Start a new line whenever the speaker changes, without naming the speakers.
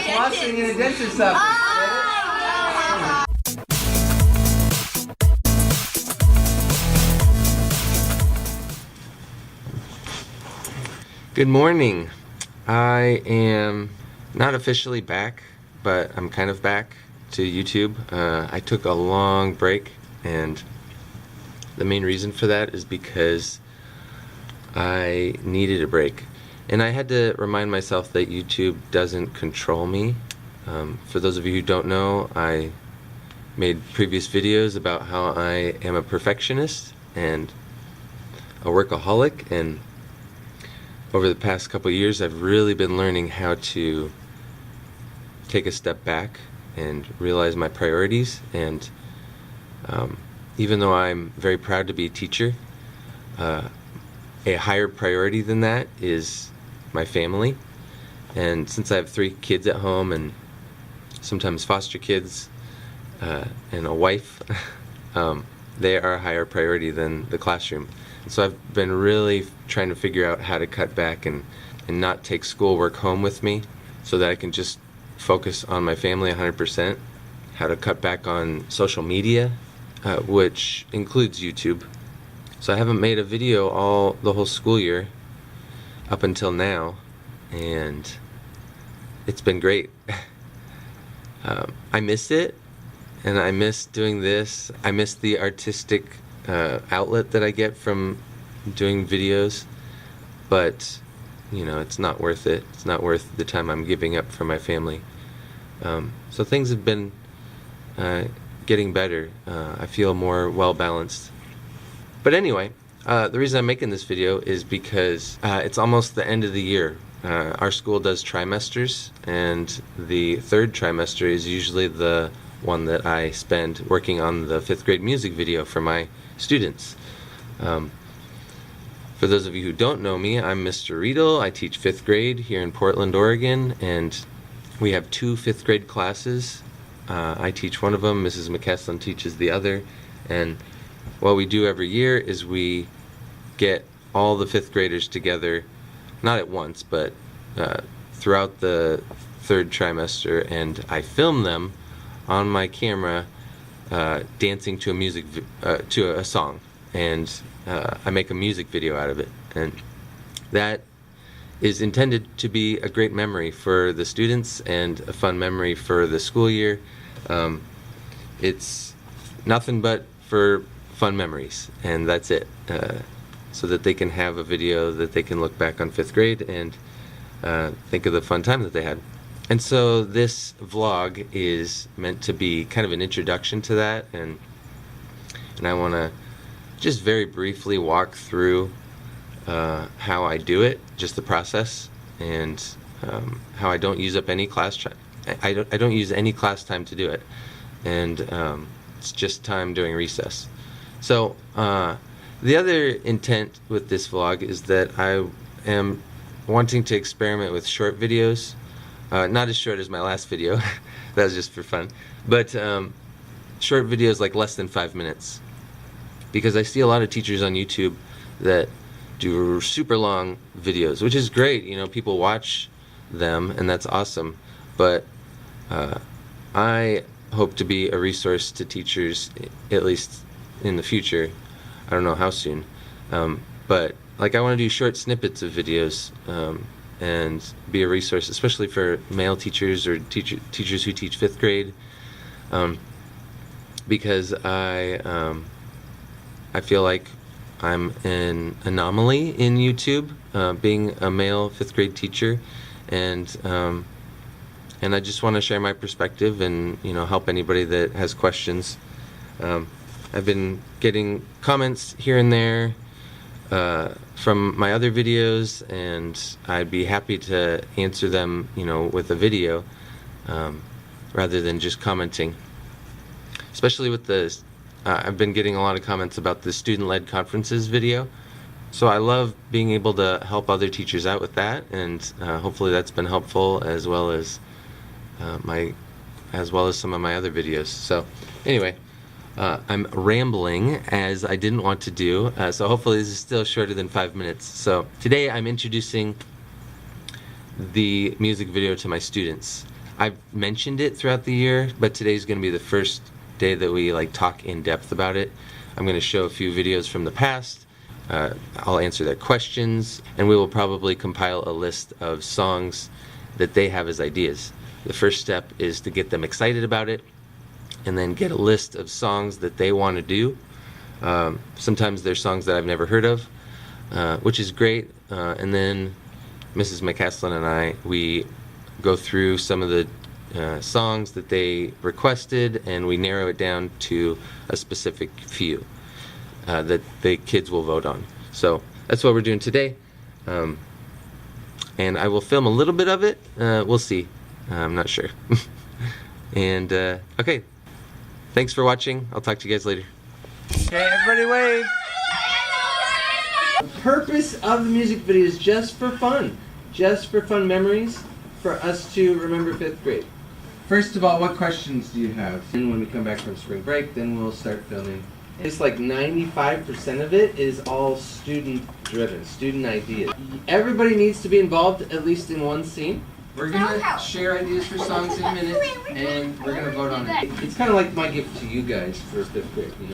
Flossing in a dentist's office. Good morning. I am not officially back, but I'm kind of back to YouTube. I took a long break, and the main reason for that is because I needed a break. And I had to remind myself that YouTube doesn't control me. For those of you who don't know, I made previous videos about how I am a perfectionist and a workaholic, and over the past couple of years I've really been learning how to take a step back and realize my priorities. And even though I'm very proud to be a teacher, a higher priority than that is my family. And since I have 3 kids at home and sometimes foster kids and a wife, they are a higher priority than the classroom. And so I've been really trying to figure out how to cut back and not take schoolwork home with me so that I can just focus on my family 100%. How to cut back on social media, which includes YouTube. So I haven't made a video the whole school year up until now, and it's been great. I miss it, and I miss doing this. I miss the artistic outlet that I get from doing videos, but you know, it's not worth it. It's not worth the time I'm giving up for my family. So things have been getting better. I feel more well balanced. But anyway, the reason I'm making this video is because it's almost the end of the year. Our school does trimesters, and the 3rd trimester is usually the one that I spend working on the 5th grade music video for my students. For those of you who don't know me, I'm Mr. Riedl. I teach 5th grade here in Portland, Oregon, and we have 2 5th grade classes. I teach one of them, Mrs. McKesson teaches the other, and what we do every year is we get all the 5th graders together, not at once, but throughout the 3rd trimester, and I film them on my camera dancing to a song, and I make a music video out of it, and that is intended to be a great memory for the students and a fun memory for the school year. It's nothing but for fun memories, and that's it, so that they can have a video that they can look back on 5th grade and think of the fun time that they had. And so this vlog is meant to be kind of an introduction to that, and I want to just very briefly walk through how I do it, just the process, and how I don't use up any class time. I don't use any class time to do it, and it's just time during recess. So the other intent with this vlog is that I am wanting to experiment with short videos. Not as short as my last video, that was just for fun, but short videos like less than 5 minutes. Because I see a lot of teachers on YouTube that do super long videos, which is great, you know, people watch them and that's awesome, but I hope to be a resource to teachers, at least in the future. I don't know how soon, but like I want to do short snippets of videos and be a resource, especially for male teachers or teachers who teach 5th grade, because I feel like I'm an anomaly in YouTube, being a male 5th grade teacher, and I just want to share my perspective and, you know, help anybody that has questions. I've been getting comments here and there from my other videos, and I'd be happy to answer them, you know, with a video rather than just commenting. Especially with the I've been getting a lot of comments about the student-led conferences video, so I love being able to help other teachers out with that, and hopefully that's been helpful, as well as some of my other videos. So anyway, I'm rambling, as I didn't want to do, so hopefully this is still shorter than 5 minutes. So today I'm introducing the music video to my students. I've mentioned it throughout the year, but today's going to be the first day that we like talk in depth about it. I'm going to show a few videos from the past. I'll answer their questions, and we will probably compile a list of songs that they have as ideas. The first step is to get them excited about it, and then get a list of songs that they want to do. Sometimes they're songs that I've never heard of, which is great. And then Mrs. McCaslin and we go through some of the songs that they requested, and we narrow it down to a specific few that the kids will vote on. So that's what we're doing today. And I will film a little bit of it. We'll see. I'm not sure. And okay, thanks for watching. I'll talk to you guys later. Okay, everybody wave. The purpose of the music video is just for fun memories for us to remember 5th grade. First of all, what questions do you have? And when we come back from spring break, then we'll start filming. It's like 95% of it is all student-driven, student ideas. Everybody needs to be involved at least in one scene. We're going to share ideas for songs in a minute, and we're going to vote on it. It's kind of like my gift to you guys for 5th grade. You know?